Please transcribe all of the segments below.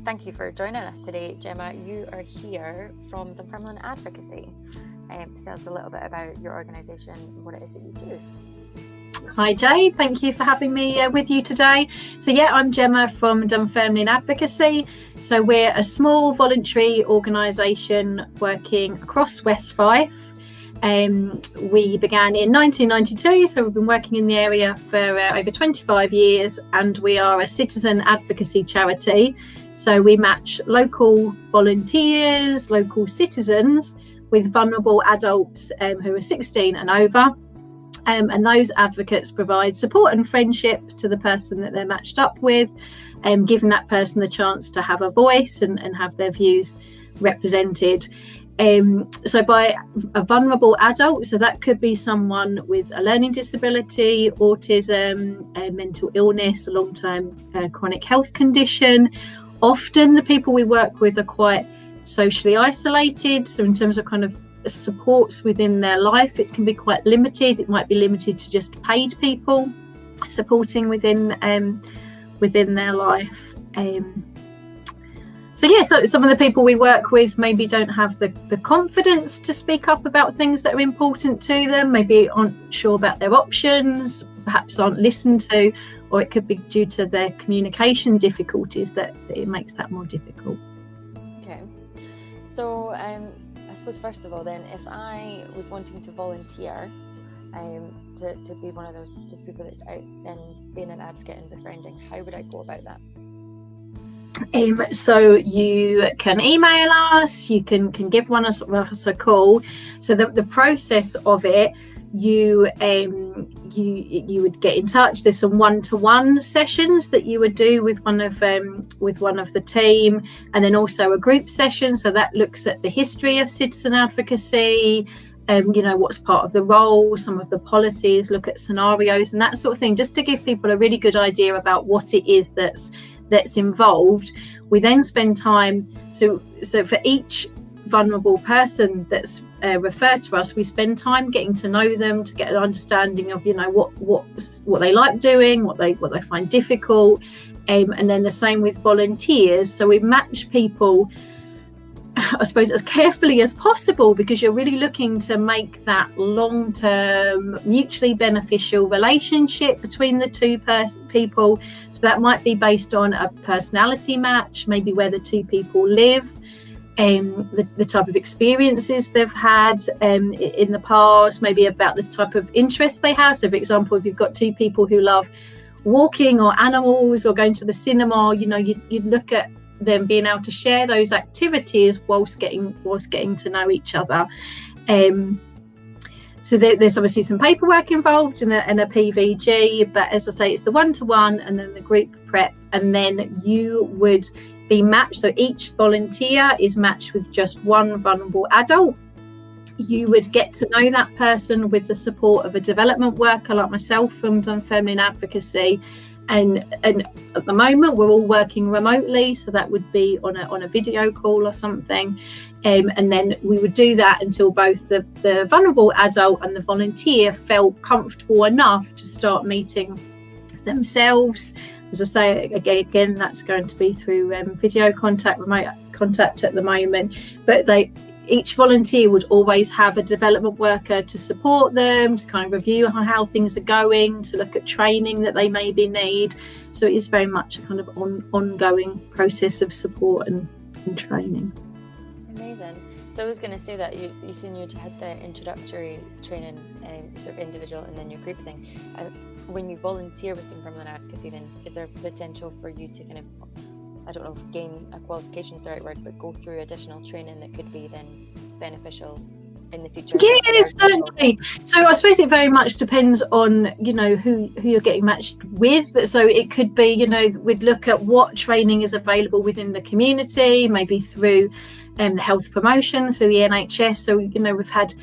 Thank you for joining us today, Gemma. You are here from Dunfermline Advocacy to tell us a little bit about your organisation and what it is that you do. Hi Jay, thank you for having me with you today. So I'm Gemma from Dunfermline Advocacy. So we're a small voluntary organisation working across West Fife. We began in 1992, so we've been working in the area for over 25 years, and we are a citizen advocacy charity. So we match local volunteers, local citizens with vulnerable adults who are 16 and over. And those advocates provide support and friendship to the person that they're matched up with, giving that person the chance to have a voice and have their views represented. So by a vulnerable adult, so that could be someone with a learning disability, autism, mental illness, a long-term chronic health condition. Often the people we work with are quite socially isolated. So in terms of kind of supports within their life, it can be quite limited. It might be limited to just paid people supporting within their life. So some of the people we work with maybe don't have the confidence to speak up about things that are important to them, maybe aren't sure about their options, perhaps aren't listened to, or it could be due to their communication difficulties that it makes that more difficult. Okay, so I suppose first of all then, if I was wanting to volunteer to be one of those people that's out and being an advocate and befriending, how would I go about that? So you can email us, you can give us a call. So the process of it, you would get in touch. There's some one-to-one sessions that you would do with one of the team, and then also a group session. So that looks at the history of citizen advocacy, what's part of the role, some of the policies, look at scenarios and that sort of thing, just to give people a really good idea about what it is that's involved. We then spend time, so for each vulnerable person that's referred to us, we spend time getting to know them, to get an understanding of what they like doing, what they find difficult, and then the same with volunteers. So we match people, I suppose, as carefully as possible, because you're really looking to make that long-term, mutually beneficial relationship between the two people. So that might be based on a personality match, maybe where the two people live, the type of experiences they've had in the past, maybe about the type of interests they have. So, for example, if you've got two people who love walking or animals or going to the cinema, you'd look at them being able to share those activities whilst getting to know each other. So there's obviously some paperwork involved and a PVG, but as I say, it's the one-to-one and then the group prep, and then you would be matched. So each volunteer is matched with just one vulnerable adult. You would get to know that person with the support of a development worker like myself from Dunfermline Advocacy. And at the moment, we're all working remotely, so that would be on a video call or something. And then we would do that until both the vulnerable adult and the volunteer felt comfortable enough to start meeting themselves. As I say, again, that's going to be through video contact, remote contact at the moment. But each volunteer would always have a development worker to support them, to kind of review how things are going, to look at training that they maybe need. So it is very much a kind of ongoing process of support and training. Amazing. So I was going to say that you said you had the introductory training, sort of individual, and then your group thing. When you volunteer with Dunfermline Advocacy, then is there potential for you to kind of, I don't know if gain a qualification is the right word, but go through additional training that could be then beneficial in the future? Yes, certainly. So I suppose it very much depends on, who you're getting matched with. So it could be, we'd look at what training is available within the community, maybe through health promotion, through the NHS. So, we've had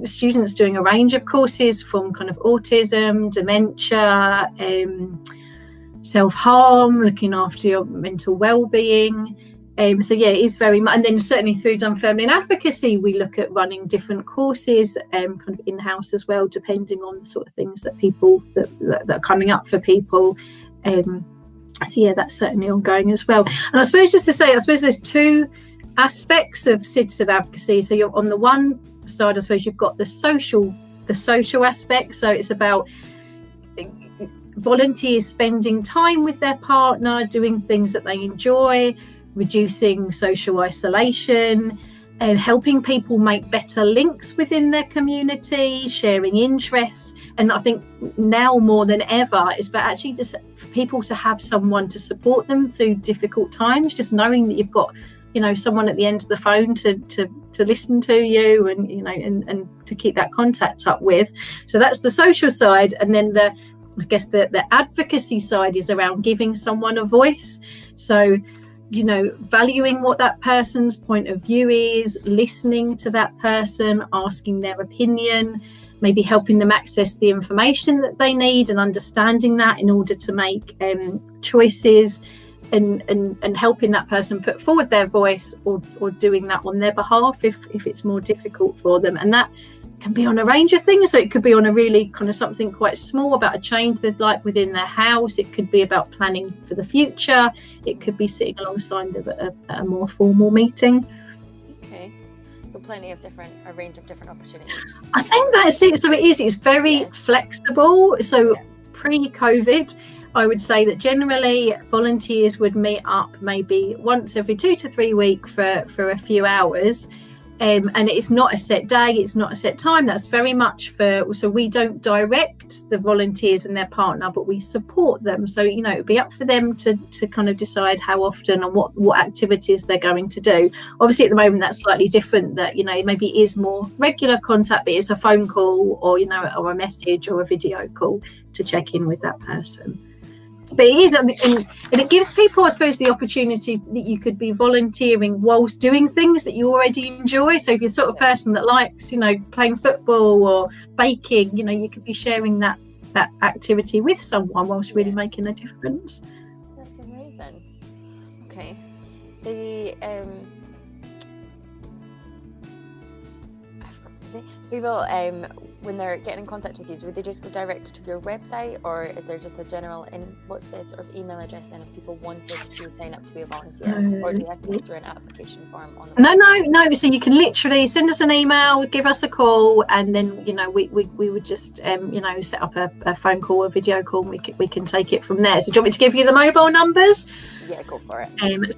students doing a range of courses from kind of autism, dementia, self-harm, looking after your mental well-being. So it is very much, and then certainly through Dunfermline Advocacy, we look at running different courses, kind of in-house as well, depending on the sort of things that people that are coming up for people. So yeah, that's certainly ongoing as well. And I suppose just to say, I suppose there's two aspects of citizen advocacy. So you're on the one side, I suppose you've got the social aspect. So it's about volunteers spending time with their partner, doing things that they enjoy, reducing social isolation, and helping people make better links within their community, sharing interests. And I think now more than ever, it's about actually just for people to have someone to support them through difficult times, just knowing that you've got, you know, someone at the end of the phone to listen to you, and, you know, and to keep that contact up with. So that's the social side. And then the advocacy side is around giving someone a voice. So, you know, valuing what that person's point of view is, listening to that person, asking their opinion, maybe helping them access the information that they need and understanding that in order to make choices, and helping that person put forward their voice, or doing that on their behalf if it's more difficult for them. And that can be on a range of things. So it could be on a really kind of something quite small about a change they'd like within their house. It could be about planning for the future. It could be sitting alongside a more formal meeting. Okay, so a range of different opportunities. I think that's it. So it's very flexible. So pre-COVID, I would say that generally volunteers would meet up maybe once every 2 to 3 weeks for a few hours. And it's not a set day, it's not a set time. That's very much so we don't direct the volunteers and their partner, but we support them. So, you know, it'd be up for them to kind of decide how often and what activities they're going to do. Obviously at the moment that's slightly different, that, you know, maybe it is more regular contact, but it's a phone call or, you know, or a message or a video call to check in with that person. But it is, and it gives people, I suppose, the opportunity that you could be volunteering whilst doing things that you already enjoy. So if you're the sort of person that likes, you know, playing football or baking, you know, you could be sharing that activity with someone whilst really making a difference. That's amazing. Okay. People, when they're getting in contact with you, do they just go direct to your website, or is there just a general, what's the sort of email address then if people wanted to sign up to be a volunteer? Or do you have to go through an application form on the website? No. So you can literally send us an email, give us a call, and then, you know, we would just you know, set up a phone call or video call, and we can take it from there. So do you want me to give you the mobile numbers? Yeah, go for it.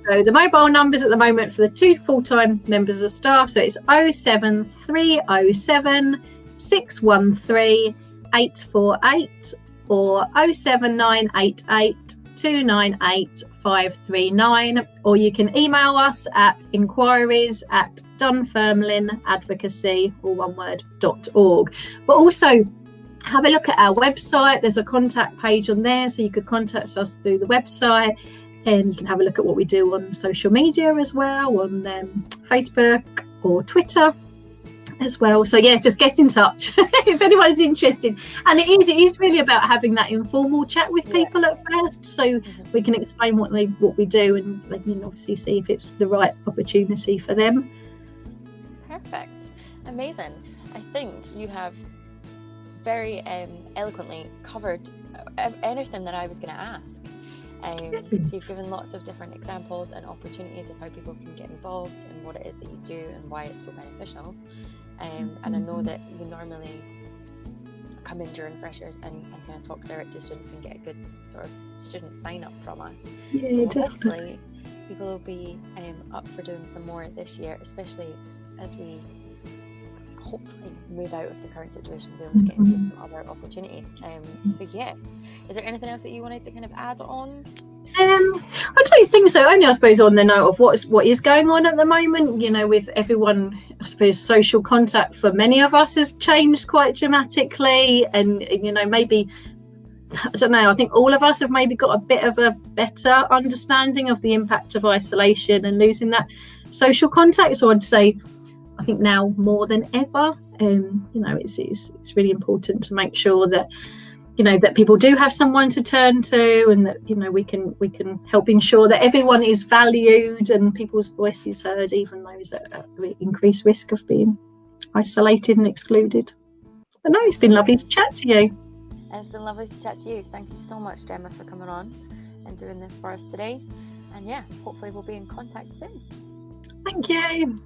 So the mobile numbers at the moment for the 2 full-time members of staff, so it's 07307 613 848 or 07988 298 539, or you can email us at inquiries@Dunfermline Advocacy, all one word, .org. But also have a look at our website. There's a contact page on there, so you could contact us through the website. And you can have a look at what we do on social media as well, on Facebook or Twitter as well. So yeah, just get in touch if anyone's interested. And it is really about having that informal chat with people at first, so we can explain what we do, and they can obviously see if it's the right opportunity for them. Perfect. Amazing. I think you have very eloquently covered anything that I was going to ask. So you've given lots of different examples and opportunities of how people can get involved and what it is that you do and why it's so beneficial. And I know that you normally come in during freshers and kind of talk direct to students and get a good sort of student sign up from us. Yeah, so hopefully people will be up for doing some more this year, especially as we hopefully move out of the current situation, be able to get into some other opportunities. So yes, is there anything else that you wanted to kind of add on? I don't think so. Only, I suppose, on the note of what is going on at the moment, you know, with everyone, I suppose social contact for many of us has changed quite dramatically, and, you know, maybe, I don't know, I think all of us have maybe got a bit of a better understanding of the impact of isolation and losing that social contact. So I'd say, I think now more than ever, you know, it's really important to make sure that, you know, that people do have someone to turn to, and that, you know, we can help ensure that everyone is valued and people's voices heard, even those at increased risk of being isolated and excluded. But no, it's been lovely to chat to you. It's been lovely to chat to you. Thank you so much, Gemma, for coming on. and doing this for us today. And yeah, hopefully we'll be in contact soon. Thank you.